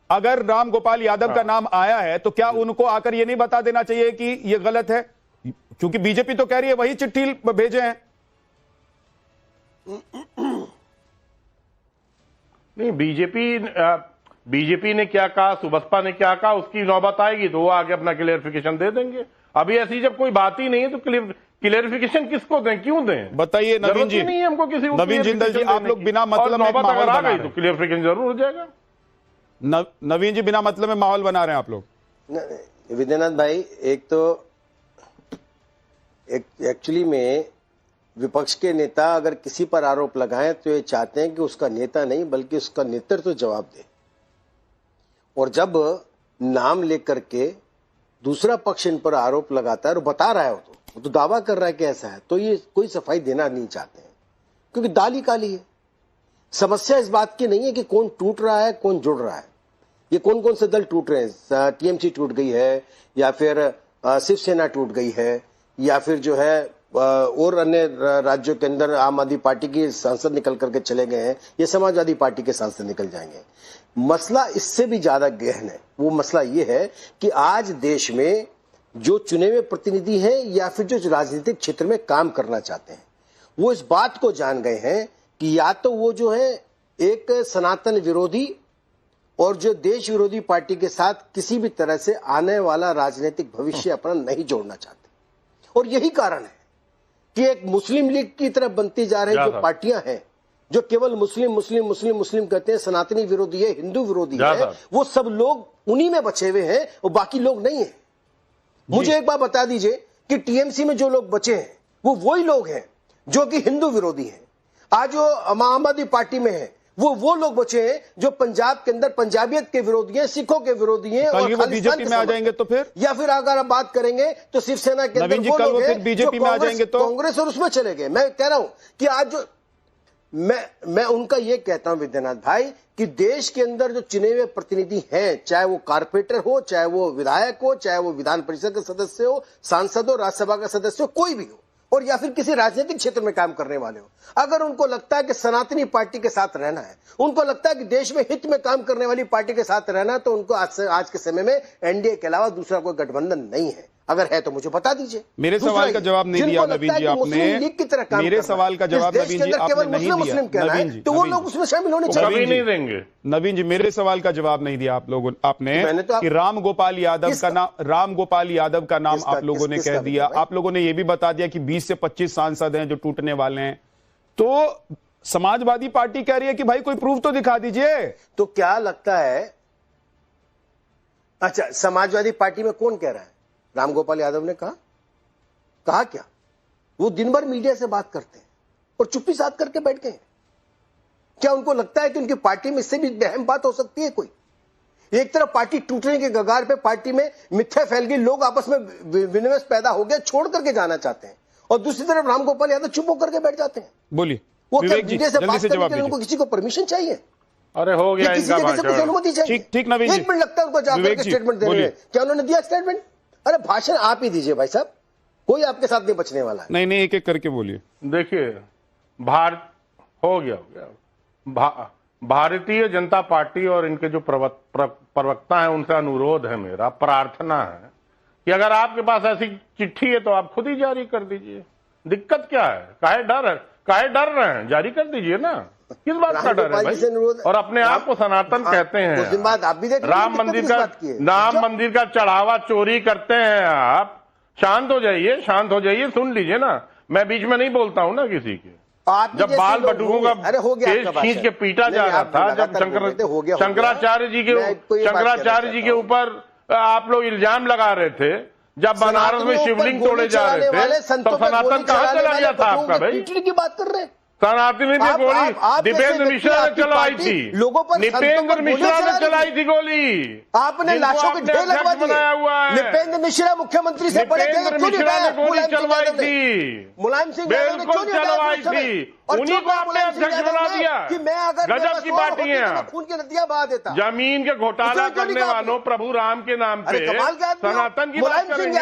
अगर राम गोपाल यादव का नाम आया है तो क्या उनको आकर ये नहीं बता देना चाहिए कि ये गलत है? क्योंकि बीजेपी तो कह रही है वही चिट्ठी भेजे हैं। नहीं, बीजेपी ने क्या कहा, सुबसपा ने क्या कहा, उसकी नौबत आएगी तो वो आगे अपना क्लियरिफिकेशन दे देंगे। अभी ऐसी जब कोई बात ही नहीं है तो क्लियरिफिकेशन किसको दें, क्यों दें? बताइए नवीन जी। नहीं है हमको किसी को। नवीन जिंदल जी, आप लोग बिना मतलब में नौबत अगर आ गई तो हैं। क्लियरिफिकेशन जरूर हो जाएगा। नवीन जी, बिना मतलब में माहौल बना रहे हैं आप लोग। विद्यानाथ भाई, एक तो एक्चुअली में विपक्ष के नेता अगर किसी पर आरोप लगाएं तो ये चाहते हैं कि उसका नेता नहीं बल्कि उसका नेतृत्व जवाब दे। और जब नाम लेकर के दूसरा पक्ष इन पर आरोप लगाता है और बता रहा है, वो तो दावा कर रहा है कि ऐसा है, तो ये कोई सफाई देना नहीं चाहते हैं, क्योंकि दाल ही काली है। समस्या इस बात की नहीं है कि कौन टूट रहा है कौन जुड़ रहा है। ये कौन कौन से दल टूट रहे हैं, टीएमसी टूट गई है या फिर शिवसेना टूट गई है या फिर जो है और अन्य राज्यों के अंदर आम आदमी पार्टी के सांसद निकल करके चले गए हैं, ये समाजवादी पार्टी के सांसद निकल जाएंगे। मसला इससे भी ज्यादा गहन है। वो मसला ये है कि आज देश में जो चुने हुए प्रतिनिधि हैं या फिर जो राजनीतिक क्षेत्र में काम करना चाहते हैं, वो इस बात को जान गए हैं कि या तो वो जो है एक सनातन विरोधी और जो देश विरोधी पार्टी के साथ किसी भी तरह से आने वाला राजनीतिक भविष्य अपना नहीं जोड़ना चाहते। और यही कारण है कि एक मुस्लिम लीग की तरफ बनती जा रही जो पार्टियां हैं, जो केवल मुस्लिम मुस्लिम मुस्लिम मुस्लिम कहते हैं, सनातनी विरोधी है, हिंदू विरोधी है, वो सब लोग उन्हीं में बचे हुए हैं और बाकी लोग नहीं है। मुझे एक बात बता दीजिए कि टीएमसी में जो लोग बचे हैं वो वही लोग हैं जो कि हिंदू विरोधी हैं। आज जो आम आदमी पार्टी में है वो लोग बचे हैं जो पंजाब के अंदर पंजाबियत के विरोधी हैं, सिखों के विरोधी हैं और बीजेपी में आ जाएंगे तो फिर, या फिर अगर आप बात करेंगे तो शिवसेना के अंदर वो लोग हैं बीजेपी में आ जाएंगे तो कांग्रेस और उसमें चले गए। मैं कह रहा हूं कि आज जो मैं उनका ये कहता हूं विद्यानाथ भाई कि देश के अंदर जो चुने हुए प्रतिनिधि हैं, चाहे वो कारपोरेटर हो, चाहे वो विधायक हो, चाहे वो विधान परिषद के सदस्य हो, सांसद हो, राज्यसभा का सदस्य हो, कोई भी हो, और या फिर किसी राजनीतिक क्षेत्र में काम करने वाले हो, अगर उनको लगता है कि सनातनी पार्टी के साथ रहना है, उनको लगता है कि देश में हित में काम करने वाली पार्टी के साथ रहना है, तो उनको आज के समय में एनडीए के अलावा दूसरा कोई गठबंधन नहीं है। अगर है तो मुझे बता दीजिए। मेरे सवाल का जवाब नहीं दिया नवीन जी आपने। मेरे सवाल का जवाब नवीन जी आपने नहीं दिया। नवीन जी, तो वो लोग उसमें शामिल होने चाहिए। नहीं देंगे। नवीन जी, मेरे सवाल का जवाब नहीं दिया आप लोगों आपने कि राम गोपाल यादव का नाम आप लोगों ने कह दिया। आप लोगों ने यह भी बता दिया कि 20 से 25 सांसद हैं जो टूटने वाले हैं। तो समाजवादी पार्टी कह रही है कि भाई कोई प्रूफ तो दिखा दीजिए। तो क्या लगता है, अच्छा समाजवादी पार्टी में कौन कह रहा है? राम गोपाल यादव ने कहा क्या? वो दिन भर मीडिया से बात करते हैं और चुप्पी साध करके बैठ गए। क्या उनको लगता है कि उनकी पार्टी में इससे भी अहम बात हो सकती है कोई? एक तरफ पार्टी टूटने के कगार पे, पार्टी में मिथ्या फैल गई, लोग आपस में विनिवेश पैदा हो गया, छोड़ करके जाना चाहते हैं, और दूसरी तरफ राम गोपाल यादव चुप होकर के बैठ जाते हैं। बोलिए, वो मीडिया से बात करने के लिए उनको किसी को परमिशन चाहिए? अरे हो गया, किसी जगह से कुछ अनुमति चाहिए? ठीक नवीन जी, 1 मिनट लगता है उनको जाकर के स्टेटमेंट देने में। क्या उन्होंने दिया स्टेटमेंट? अरे भाषण आप ही दीजिए भाई साहब, कोई आपके साथ नहीं बचने वाला है। नहीं एक एक करके बोलिए। देखिए, हो गया भारतीय जनता पार्टी और इनके जो प्रवक्ता हैं उनसे अनुरोध है, मेरा प्रार्थना है कि अगर आपके पास ऐसी चिट्ठी है तो आप खुद ही जारी कर दीजिए। दिक्कत क्या है? काहे डर रहे हैं? जारी कर दीजिए ना। किस बात का डर है भाई? और अपने आप को सनातन कहते हैं। उस दिन बाद आप भी देखिए, राम मंदिर का चढ़ावा चोरी करते हैं आप। शांत हो जाइए, सुन लीजिए ना। मैं बीच में नहीं बोलता हूं ना किसी के। जब बाल बटुकों का केस खींच के पीटा जा रहा था, जब शंकराचार्य जी के ऊपर आप लोग इल्जाम लगा रहे थे, जब बनारस में शिवलिंग तोड़े जा रहे थे, तो सनातन कहां चला गया था आपका भाई? की बात कर रहे हैं। सनातनी ने गोली दीपेंद्र मिश्रा ने चलाई थी, दीपेंद्र मिश्रा ने चलाई थी गोली। आपने लाशों के ढेर लगवा दिए। दीपेंद्र मिश्रा मुख्यमंत्री से बड़े गोली चलवाई थी, मुलायम सिंह बिल्कुल चलवाई थी, उन्हीं को आपने अध्यक्ष बना दिया। कि मैं अगर गजब की पार्टी है। खून की नदियां बहा देता। जमीन के घोटाला करने वालों प्रभु राम के नाम पे सनातन की बात करेंगे।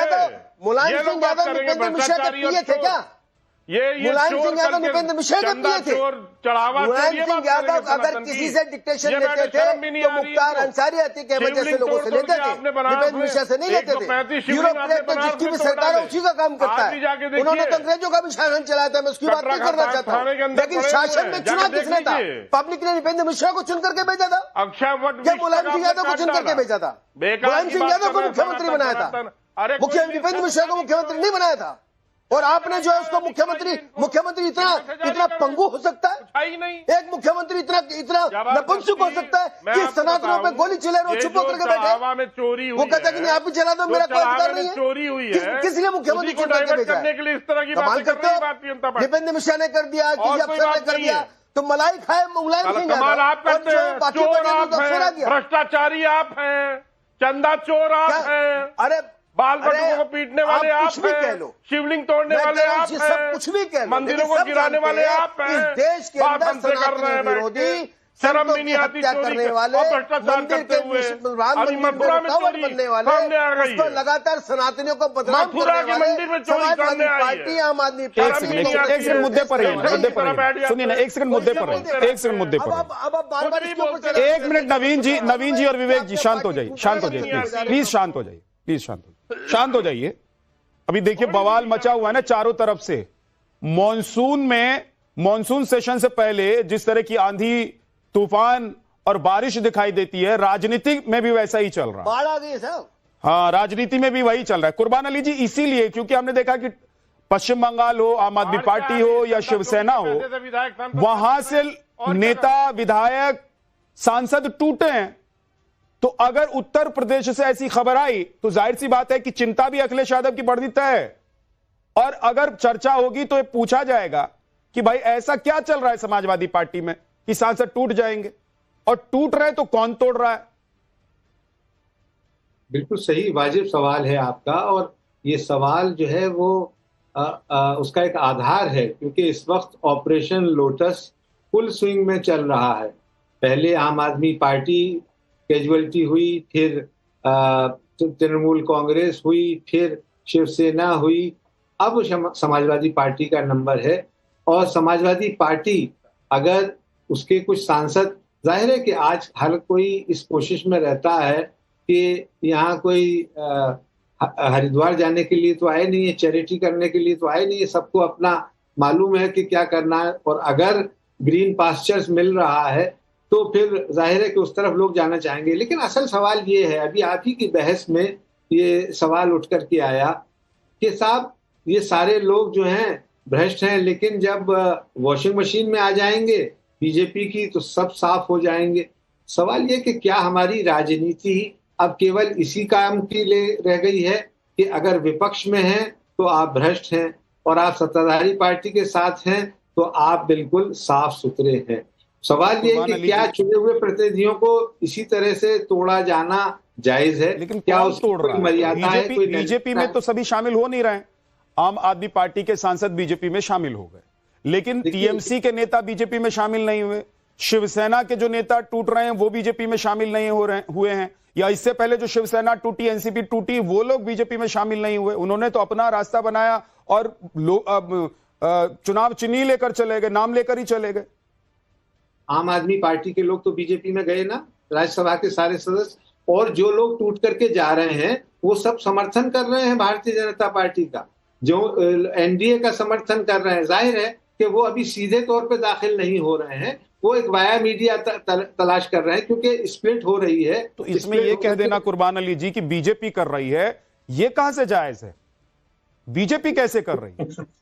मुलायम सिंह यादव दीपेंद्र मिश्रा के पीए थे क्या? मुलायम सिंह यादव नृपेंद्र मिश्रा को किए थे। मुलायम सिंह यादव अगर किसी से डिक्टेशन लेते थे तो मुख्तार अंसारी, अतीक अहमद जैसे लोगों से लेते थे, नृपेंद्र मिश्रा से नहीं लेते थे। यूरोप में तो जिसकी भी सरकार है उसी का काम करता है। उन्होंने तो अंग्रेजों का भी शासन चलाया था, मैं उसकी बात नहीं करना चाहता हूँ, लेकिन शासन में चुना किसने था? पब्लिक ने नृपेंद्र मिश्रा को चुन करके भेजा था या मुलायम सिंह यादव को चुन करके भेजा था? मुलायम सिंह यादव को मुख्यमंत्री बनाया था, नृपेंद्र मिश्रा को मुख्यमंत्री नहीं बनाया था। और आपने जो है उसको मुख्यमंत्री इतना पंगु हो सकता है? एक मुख्यमंत्री इतना नपुंसक हो सकता है कि सनातनों पे गोली चले रहे, चुप होकर के बैठे, वो कहता है कि नहीं आप भी चला दो, मेरा कोई अधिकार नहीं है। किसने मुख्यमंत्री चुन करके भेजा है? कमाल करते हो। नृपेंद्र मिश्रा ने कर दिया, किसी अफसर ने कर दिया, तो मलाई खाए मुलायम सिंह यादव, भ्रष्टाचारी आप हैं, चंदा चोर आप हैं, अरे बाल बटुकों को पीटने वाले आप हैं, शिवलिंग तोड़ने वाले आप हैं, सब कुछ भी कह लो, मंदिरों को गिराने वाले आप हैं, इस देश के अंदर सनातन विरोधी, शर्म भी नहीं आती, हत्या करने वाले, मंदिर के राम मंदिर में रुकावट बनने वाले, उसको लगातार सनातनियों को बदनाम करने वाले समाजवादी पार्टी, आम आदमी पार्टी। एक सेकंड मुद्दे पर सुनिए ना, एक सेकंड मुद्दे पर, अब बार बार 1 मिनट नवीन जी और विवेक जी शांत हो जाइए, प्लीज शांत हो जाइए, शांत हो जाइए। अभी देखिए बवाल मचा हुआ है ना चारों तरफ से। मॉनसून सेशन से पहले जिस तरह की आंधी, तूफान और बारिश दिखाई देती है, राजनीति में भी वैसा ही चल रहा है। बाढ़ आ गई साहब। हाँ, राजनीति में भी वही चल रहा है। कुर्बान अली जी, इसीलिए क्योंकि हमने देखा कि पश्चिम बंगाल हो, आम आदमी पार्टी हो या शिवसेना हो, वहां से नेता, विधायक, सांसद टूटे हैं। तो अगर उत्तर प्रदेश से ऐसी खबर आई तो जाहिर सी बात है कि चिंता भी अखिलेश यादव की बढ़नी तय है। और अगर चर्चा होगी तो ये पूछा जाएगा कि भाई ऐसा क्या चल रहा है समाजवादी पार्टी में कि सांसद टूट जाएंगे, और टूट रहे तो कौन तोड़ रहा है? बिल्कुल सही वाजिब सवाल है आपका, और ये सवाल जो है वो उसका एक आधार है, क्योंकि इस वक्त ऑपरेशन लोटस फुल स्विंग में चल रहा है। पहले आम आदमी पार्टी कैजुअलिटी हुई, फिर तृणमूल कांग्रेस हुई, फिर शिवसेना हुई, अब समाजवादी पार्टी का नंबर है। और समाजवादी पार्टी अगर उसके कुछ सांसद, जाहिर है कि आज हर कोई इस कोशिश में रहता है कि यहाँ कोई हरिद्वार जाने के लिए तो आए नहीं है, चैरिटी करने के लिए तो आए नहीं है, सबको अपना मालूम है कि क्या करना है। और अगर ग्रीन पास्चर्स मिल रहा है तो फिर जाहिर है कि उस तरफ लोग जाना चाहेंगे। लेकिन असल सवाल ये है, अभी आप ही की बहस में ये सवाल उठ कर के आया कि साहब ये सारे लोग जो हैं भ्रष्ट हैं, लेकिन जब वॉशिंग मशीन में आ जाएंगे बीजेपी की तो सब साफ हो जाएंगे। सवाल ये कि क्या हमारी राजनीति अब केवल इसी काम के लिए रह गई है कि अगर विपक्ष में हैं तो आप भ्रष्ट हैं और आप सत्ताधारी पार्टी के साथ हैं तो आप बिल्कुल साफ सुथरे हैं। सवाल ये है कि क्या चुने हुए प्रतिनिधियों को इसी तरह से तोड़ा जाना जायज है? लेकिन क्या कौन तोड़ रहा है? मर्यादा है? बीजेपी में तो सभी शामिल हो नहीं रहे हैं। आम आदमी पार्टी के सांसद बीजेपी में शामिल हो गए, लेकिन टीएमसी के नेता बीजेपी में शामिल नहीं हुए। शिवसेना के जो नेता टूट रहे हैं वो बीजेपी में शामिल नहीं हुए हैं, या इससे पहले जो शिवसेना टूटी, एनसीपी टूटी, वो लोग बीजेपी में शामिल नहीं हुए। उन्होंने तो अपना रास्ता बनाया और चुनाव चिन्ह लेकर चले गए, नाम लेकर ही चले गए। आम आदमी पार्टी के लोग तो बीजेपी में गए ना, राज्यसभा के सारे सदस्य, और जो लोग टूट करके जा रहे हैं वो सब समर्थन कर रहे हैं भारतीय जनता पार्टी का, जो एनडीए का समर्थन कर रहे हैं। जाहिर है कि वो अभी सीधे तौर पे दाखिल नहीं हो रहे हैं, वो एक वाया मीडिया तलाश कर रहे हैं, क्योंकि स्प्लिट हो रही है। तो इसमें ये कह देना कुर्बान अली जी कि बीजेपी कर रही है, ये कहां से जायज है? बीजेपी कैसे कर रही है?